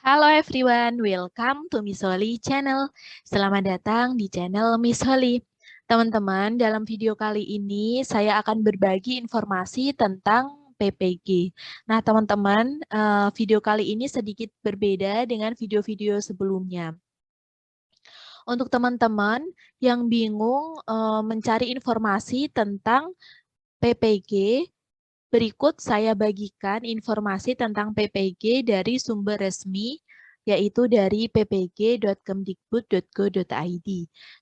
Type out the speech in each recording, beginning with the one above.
Halo everyone, welcome to Miss Holly channel. Selamat datang di channel Miss Holly. Teman-teman, dalam video kali ini saya akan berbagi informasi tentang PPG. Nah, teman-teman, video kali ini sedikit berbeda dengan video-video sebelumnya. Untuk teman-teman yang bingung mencari informasi tentang PPG, berikut saya bagikan informasi tentang PPG dari sumber resmi, yaitu dari ppg.kemdikbud.go.id.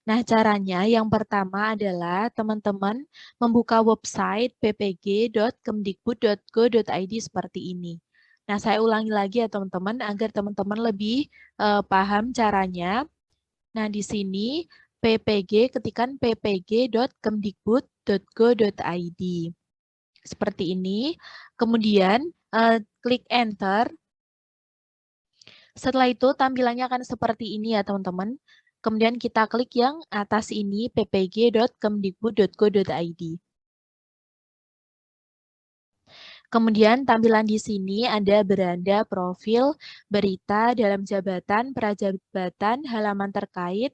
Nah, caranya yang pertama adalah teman-teman membuka website ppg.kemdikbud.go.id seperti ini. Nah, saya ulangi lagi ya teman-teman, agar teman-teman lebih paham caranya. Nah, di sini ketikan ppg.kemdikbud.go.id. Seperti ini. Kemudian klik enter. Setelah itu tampilannya akan seperti ini ya teman-teman. Kemudian kita klik yang atas ini ppg.kemdikbud.go.id. Kemudian tampilan di sini ada beranda profil, berita dalam jabatan, prajabatan, halaman terkait.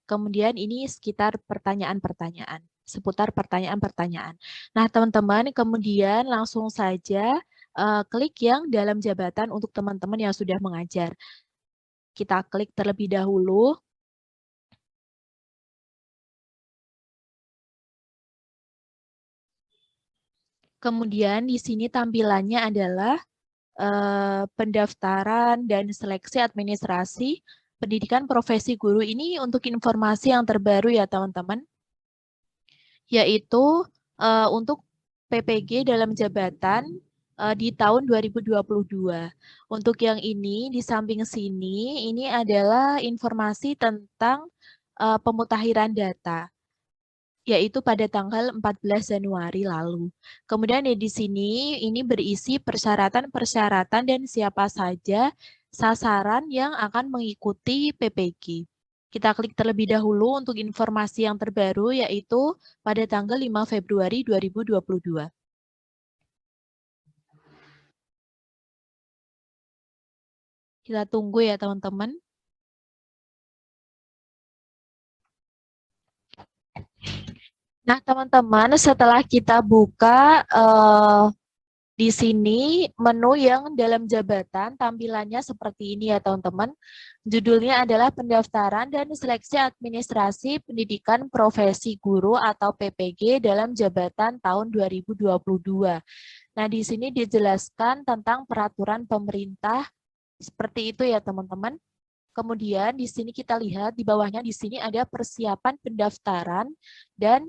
Kemudian ini sekitar pertanyaan-pertanyaan, seputar pertanyaan-pertanyaan. Nah, teman-teman, kemudian langsung saja klik yang dalam jabatan untuk teman-teman yang sudah mengajar. Kita klik terlebih dahulu. Kemudian di sini tampilannya adalah pendaftaran dan seleksi administrasi pendidikan profesi guru. Ini untuk informasi yang terbaru ya teman-teman, yaitu untuk PPG dalam jabatan di tahun 2022. Untuk yang ini, di samping sini, ini adalah informasi tentang pemutakhiran data, yaitu pada tanggal 14 Januari lalu. Kemudian di sini ini berisi persyaratan-persyaratan dan siapa saja sasaran yang akan mengikuti PPG. Kita klik terlebih dahulu untuk informasi yang terbaru, yaitu pada tanggal 5 Februari 2022. Kita tunggu ya teman-teman. Nah teman-teman, setelah kita buka di sini menu yang dalam jabatan, tampilannya seperti ini ya teman-teman. Judulnya adalah pendaftaran dan seleksi administrasi pendidikan profesi guru atau PPG dalam jabatan tahun 2022. Nah, di sini dijelaskan tentang peraturan pemerintah seperti itu ya teman-teman. Kemudian di sini kita lihat di bawahnya di sini ada persiapan pendaftaran dan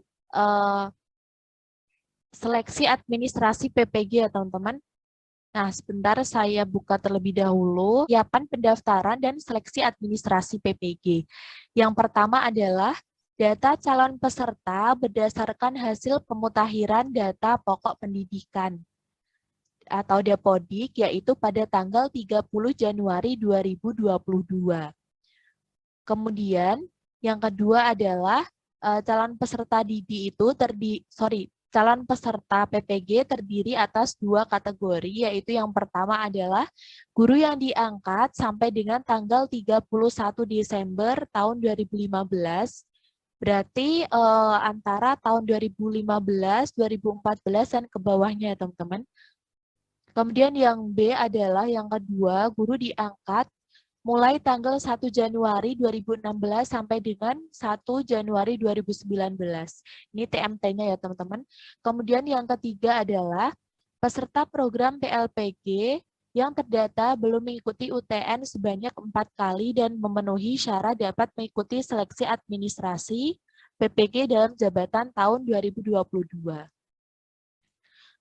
seleksi administrasi PPG ya teman-teman. Nah, sebentar saya buka terlebih dahulu persiapan pendaftaran dan seleksi administrasi PPG. Yang pertama adalah data calon peserta berdasarkan hasil pemutakhiran data pokok pendidikan atau Dapodik, yaitu pada tanggal 30 Januari 2022. Kemudian yang kedua adalah calon peserta didik itu calon peserta PPG terdiri atas dua kategori, yaitu yang pertama adalah guru yang diangkat sampai dengan tanggal 31 Desember tahun 2015, berarti antara tahun 2015, 2014, dan ke bawahnya teman-teman. Kemudian yang B adalah yang kedua, guru diangkat mulai tanggal 1 Januari 2016 sampai dengan 1 Januari 2019. Ini TMT-nya ya teman-teman. Kemudian yang ketiga adalah peserta program PLPG yang terdata belum mengikuti UTN sebanyak 4 kali dan memenuhi syarat dapat mengikuti seleksi administrasi PPG dalam jabatan tahun 2022.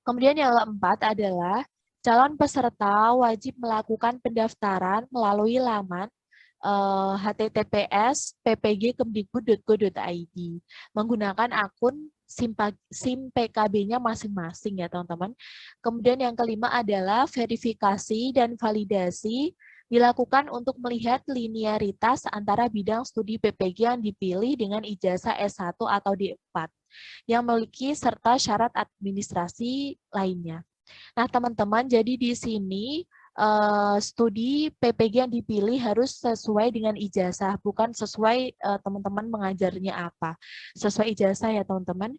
Kemudian yang keempat adalah calon peserta wajib melakukan pendaftaran melalui laman https://ppg.kemdikbud.go.id menggunakan akun SIM PKB-nya masing-masing ya teman-teman. Kemudian yang kelima adalah verifikasi dan validasi dilakukan untuk melihat linearitas antara bidang studi PPG yang dipilih dengan ijazah S1 atau D4 yang memiliki serta syarat administrasi lainnya. Nah, teman-teman, jadi di sini studi PPG yang dipilih harus sesuai dengan ijazah, bukan sesuai teman-teman mengajarnya apa. Sesuai ijazah ya teman-teman.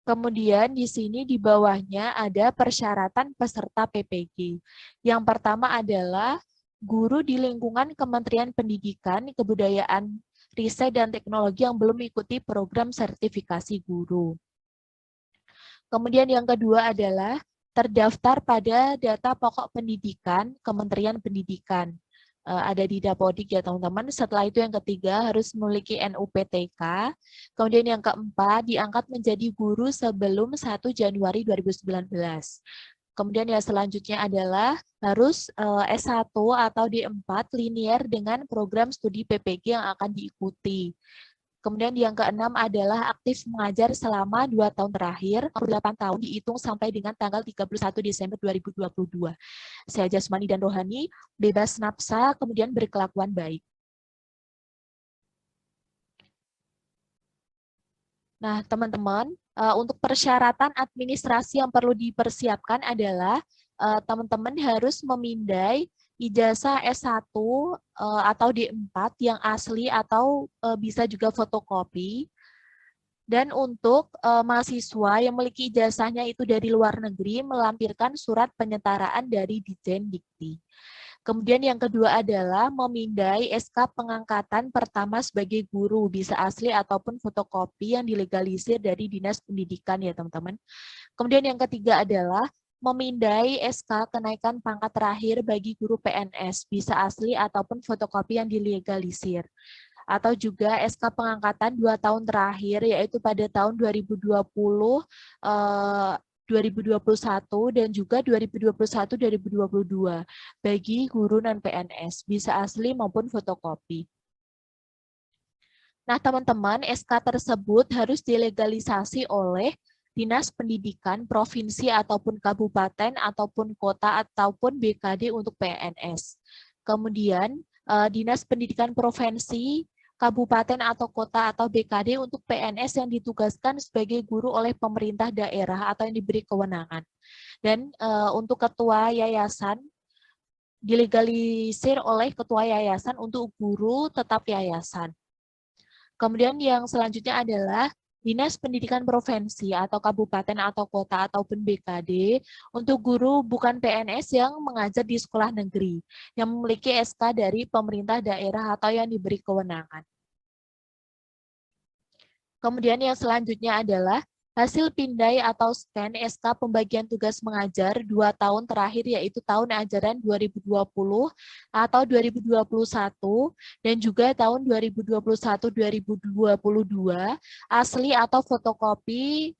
Kemudian di sini di bawahnya ada persyaratan peserta PPG. Yang pertama adalah guru di lingkungan Kementerian Pendidikan, Kebudayaan, Riset, dan Teknologi yang belum mengikuti program sertifikasi guru. Kemudian yang kedua adalah terdaftar pada data pokok pendidikan Kementerian Pendidikan. Ada di Dapodik ya teman-teman. Setelah itu yang ketiga harus memiliki NUPTK. Kemudian yang keempat diangkat menjadi guru sebelum 1 Januari 2019. Kemudian yang selanjutnya adalah harus S1 atau D4 linear dengan program studi PPG yang akan diikuti. Kemudian yang keenam adalah aktif mengajar selama 2 tahun terakhir, 8 tahun dihitung sampai dengan tanggal 31 Desember 2022. Secara jasmani dan rohani, bebas nafsa, kemudian berkelakuan baik. Nah, teman-teman, untuk persyaratan administrasi yang perlu dipersiapkan adalah teman-teman harus memindai ijazah S1 atau D4 yang asli atau bisa juga fotokopi. Dan untuk mahasiswa yang memiliki ijazahnya itu dari luar negeri melampirkan surat penyetaraan dari Ditjen Dikti. Kemudian yang kedua adalah memindai SK pengangkatan pertama sebagai guru, bisa asli ataupun fotokopi yang dilegalisir dari Dinas Pendidikan ya teman-teman. Kemudian yang ketiga adalah memindai SK kenaikan pangkat terakhir bagi guru PNS, bisa asli ataupun fotokopi yang dilegalisir. Atau juga SK pengangkatan 2 tahun terakhir, yaitu pada tahun 2020, 2021 dan juga 2021-2022 bagi guru non-PNS, bisa asli maupun fotokopi. Nah, teman-teman, SK tersebut harus dilegalisasi oleh Dinas Pendidikan Provinsi ataupun Kabupaten ataupun Kota ataupun BKD untuk PNS. Kemudian, Dinas Pendidikan Provinsi, Kabupaten atau Kota atau BKD untuk PNS yang ditugaskan sebagai guru oleh pemerintah daerah atau yang diberi kewenangan. Dan untuk ketua yayasan, dilegalisir oleh ketua yayasan untuk guru tetap yayasan. Kemudian yang selanjutnya adalah Dinas Pendidikan Provinsi atau Kabupaten atau Kota ataupun BKD untuk guru bukan PNS yang mengajar di sekolah negeri yang memiliki SK dari pemerintah daerah atau yang diberi kewenangan. Kemudian yang selanjutnya adalah hasil pindai atau scan SK pembagian tugas mengajar 2 tahun terakhir yaitu tahun ajaran 2020 atau 2021 dan juga tahun 2021-2022 asli atau fotokopi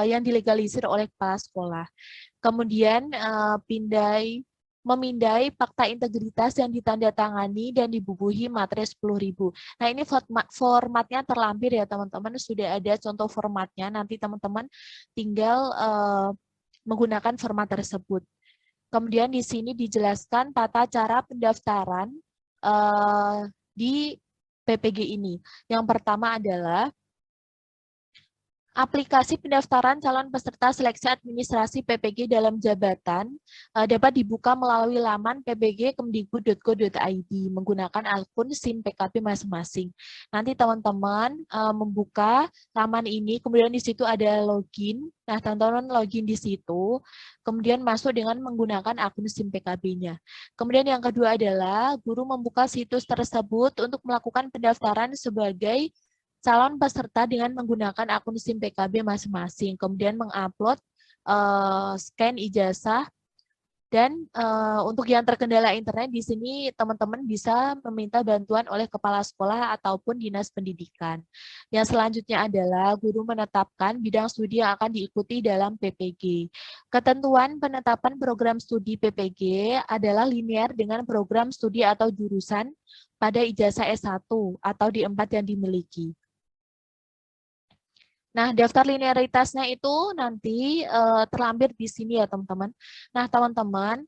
yang dilegalisir oleh kepala sekolah. Kemudian memindai fakta integritas yang ditandatangani dan dibubuhi materai 10.000. Nah, ini formatnya terlampir ya teman-teman, sudah ada contoh formatnya, nanti teman-teman tinggal menggunakan format tersebut. Kemudian di sini dijelaskan tata cara pendaftaran di PPG ini. Yang pertama adalah aplikasi pendaftaran calon peserta seleksi administrasi PPG dalam jabatan dapat dibuka melalui laman ppg.kemdikbud.go.id menggunakan akun SIM PKB masing-masing. Nanti teman-teman membuka laman ini, kemudian di situ ada login. Nah, teman-teman login di situ, kemudian masuk dengan menggunakan akun SIM PKB-nya. Kemudian yang kedua adalah guru membuka situs tersebut untuk melakukan pendaftaran sebagai calon peserta dengan menggunakan akun SIM PKB masing-masing, kemudian mengupload scan ijazah, dan untuk yang terkendala internet di sini teman-teman bisa meminta bantuan oleh kepala sekolah ataupun dinas pendidikan. Yang selanjutnya adalah guru menetapkan bidang studi yang akan diikuti dalam PPG. Ketentuan penetapan program studi PPG adalah linear dengan program studi atau jurusan pada ijazah S1 atau D4 yang dimiliki. Nah, daftar linearitasnya itu nanti terlampir di sini ya, teman-teman. Nah, teman-teman,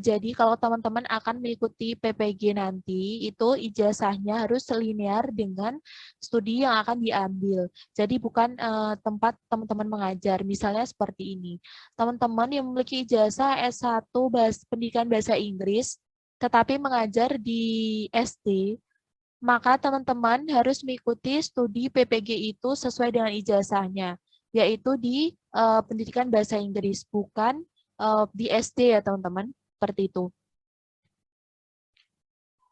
Jadi kalau teman-teman akan mengikuti PPG nanti, itu ijazahnya harus linear dengan studi yang akan diambil. Jadi bukan tempat teman-teman mengajar. Misalnya seperti ini. Teman-teman yang memiliki ijazah S1 Pendidikan Bahasa Inggris, tetapi mengajar di SD, maka teman-teman harus mengikuti studi PPG itu sesuai dengan ijazahnya, yaitu di Pendidikan Bahasa Inggris, bukan di SD ya teman-teman, seperti itu.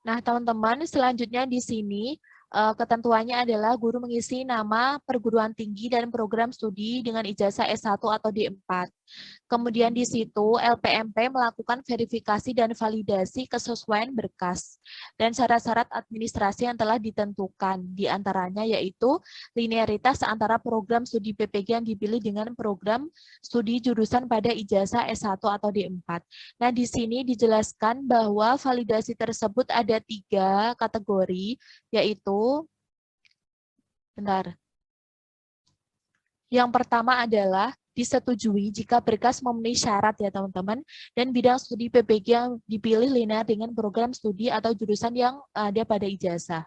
Nah teman-teman, selanjutnya di sini ketentuannya adalah guru mengisi nama perguruan tinggi dan program studi dengan ijazah S1 atau D4. Kemudian di situ LPMP melakukan verifikasi dan validasi kesesuaian berkas dan syarat-syarat administrasi yang telah ditentukan. Di antaranya yaitu linearitas antara program studi PPG yang dipilih dengan program studi jurusan pada ijazah S1 atau D4. Nah, di sini dijelaskan bahwa validasi tersebut ada 3 kategori, yaitu yang pertama adalah disetujui jika berkas memenuhi syarat ya teman-teman, dan bidang studi PPG yang dipilih linear dengan program studi atau jurusan yang ada pada ijazah.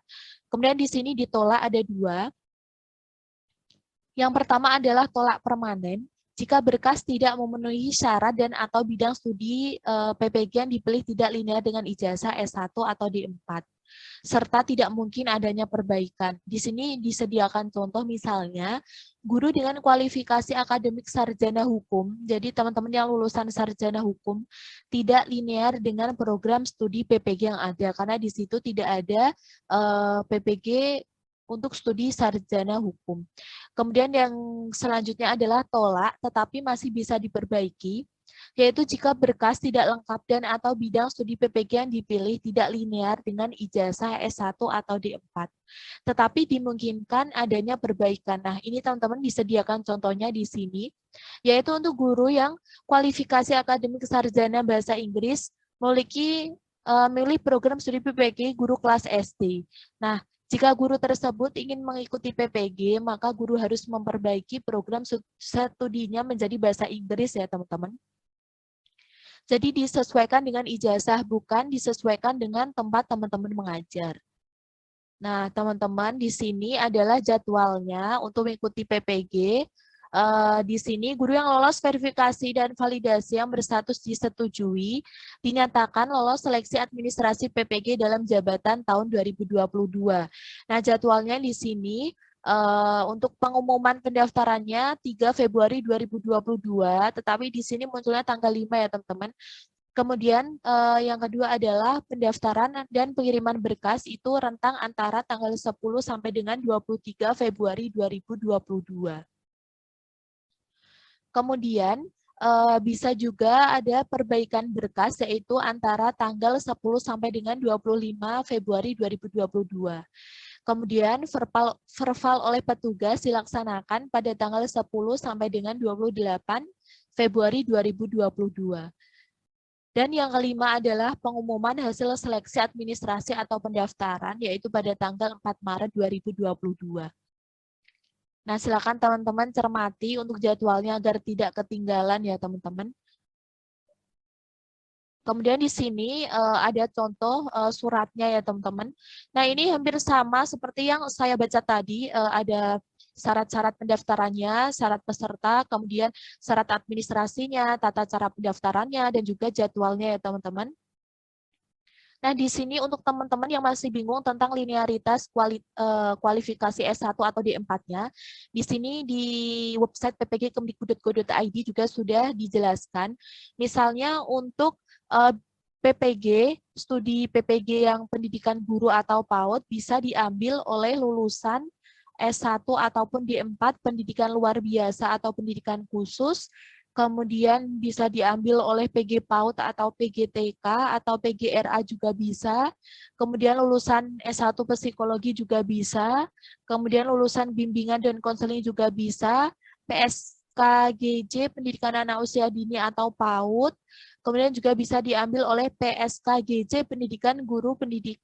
Kemudian di sini ditolak ada 2. Yang pertama adalah tolak permanen. Jika berkas tidak memenuhi syarat dan atau bidang studi PPG yang dipilih tidak linear dengan ijazah S1 atau D4. Serta tidak mungkin adanya perbaikan. Di sini disediakan contoh misalnya, guru dengan kualifikasi akademik sarjana hukum, jadi teman-teman yang lulusan sarjana hukum, tidak linear dengan program studi PPG yang ada, karena di situ tidak ada PPG untuk studi sarjana hukum. Kemudian yang selanjutnya adalah tolak, tetapi masih bisa diperbaiki, yaitu jika berkas tidak lengkap dan atau bidang studi PPG yang dipilih tidak linear dengan ijazah S1 atau D4. Tetapi dimungkinkan adanya perbaikan. Nah, ini teman-teman disediakan contohnya di sini, yaitu untuk guru yang kualifikasi akademik sarjana bahasa Inggris milih program studi PPG guru kelas SD. Nah, jika guru tersebut ingin mengikuti PPG, maka guru harus memperbaiki program studinya menjadi bahasa Inggris ya teman-teman. Jadi disesuaikan dengan ijazah, bukan disesuaikan dengan tempat teman-teman mengajar. Nah, teman-teman di sini adalah jadwalnya untuk mengikuti PPG. Di sini guru yang lolos verifikasi dan validasi yang berstatus disetujui dinyatakan lolos seleksi administrasi PPG dalam jabatan tahun 2022. Nah, jadwalnya di sini untuk pengumuman pendaftarannya 3 Februari 2022, tetapi di sini munculnya tanggal 5 ya teman-teman. Kemudian yang kedua adalah pendaftaran dan pengiriman berkas itu rentang antara tanggal 10 sampai dengan 23 Februari 2022. Kemudian bisa juga ada perbaikan berkas yaitu antara tanggal 10 sampai dengan 25 Februari 2022. Kemudian verbal oleh petugas dilaksanakan pada tanggal 10 sampai dengan 28 Februari 2022. Dan yang kelima adalah pengumuman hasil seleksi administrasi atau pendaftaran, yaitu pada tanggal 4 Maret 2022. Nah, silakan teman-teman cermati untuk jadwalnya agar tidak ketinggalan ya teman-teman. Kemudian di sini ada contoh suratnya ya teman-teman. Nah, ini hampir sama seperti yang saya baca tadi, ada syarat-syarat pendaftarannya, syarat peserta, kemudian syarat administrasinya, tata cara pendaftarannya, dan juga jadwalnya ya teman-teman. Nah, di sini untuk teman-teman yang masih bingung tentang linearitas kualifikasi S1 atau D4-nya, di sini di website ppg.kemdikbud.go.id juga sudah dijelaskan. Misalnya untuk PPG, studi PPG yang pendidikan guru atau PAUD bisa diambil oleh lulusan S1 ataupun D4 pendidikan luar biasa atau pendidikan khusus, kemudian bisa diambil oleh PG PAUD atau PGTK atau PGRA juga bisa, kemudian lulusan S1 psikologi juga bisa, kemudian lulusan bimbingan dan konseling juga bisa, PSKGJ pendidikan anak usia dini atau PAUD, kemudian juga bisa diambil oleh PSKGJ pendidikan guru pendidikan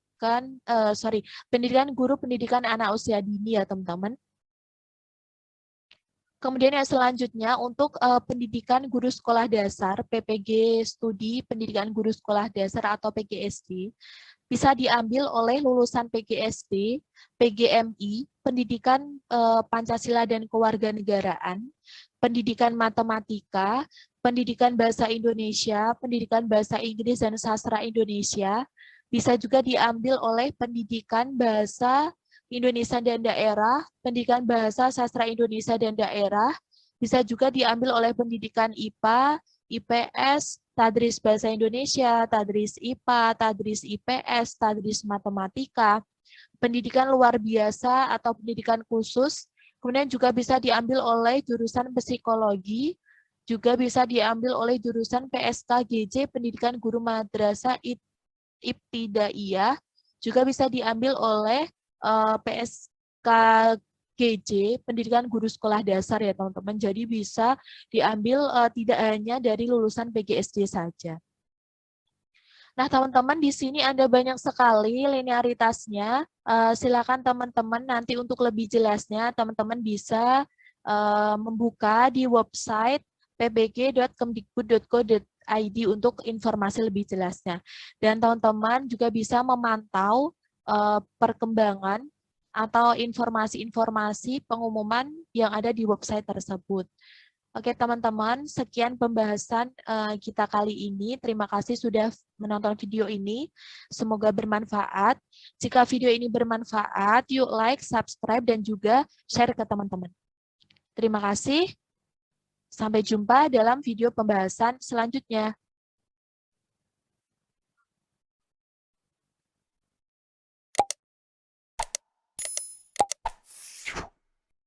pendidikan guru pendidikan anak usia dini ya teman-teman. Kemudian yang selanjutnya untuk pendidikan guru sekolah dasar, PPG Studi Pendidikan Guru Sekolah Dasar atau PGSD, bisa diambil oleh lulusan PGSD, PGMI, Pendidikan Pancasila dan Kewarganegaraan, Pendidikan Matematika, Pendidikan Bahasa Indonesia, Pendidikan Bahasa Inggris dan Sastra Indonesia, bisa juga diambil oleh Pendidikan Bahasa Indonesia dan Daerah, Pendidikan Bahasa Sastra Indonesia dan Daerah, bisa juga diambil oleh Pendidikan IPA, IPS, Tadris Bahasa Indonesia, Tadris IPA, Tadris IPS, Tadris Matematika, Pendidikan Luar Biasa atau Pendidikan Khusus, kemudian juga bisa diambil oleh jurusan Psikologi, juga bisa diambil oleh jurusan PSKGJ, Pendidikan Guru Madrasah Ibtidaiyah, juga bisa diambil oleh PSKGJ, Pendidikan Guru Sekolah Dasar ya teman-teman. Jadi bisa diambil tidak hanya dari lulusan PGSD saja. Nah teman-teman di sini ada banyak sekali linearitasnya. Silakan teman-teman nanti untuk lebih jelasnya teman-teman bisa membuka di website pbg.kemdikbud.go.id untuk informasi lebih jelasnya. Dan teman-teman juga bisa memantau perkembangan atau informasi-informasi pengumuman yang ada di website tersebut. Oke teman-teman, sekian pembahasan kita kali ini. Terima kasih sudah menonton video ini. Semoga bermanfaat. Jika video ini bermanfaat, yuk like, subscribe, dan juga share ke teman-teman. Terima kasih. Sampai jumpa dalam video pembahasan selanjutnya.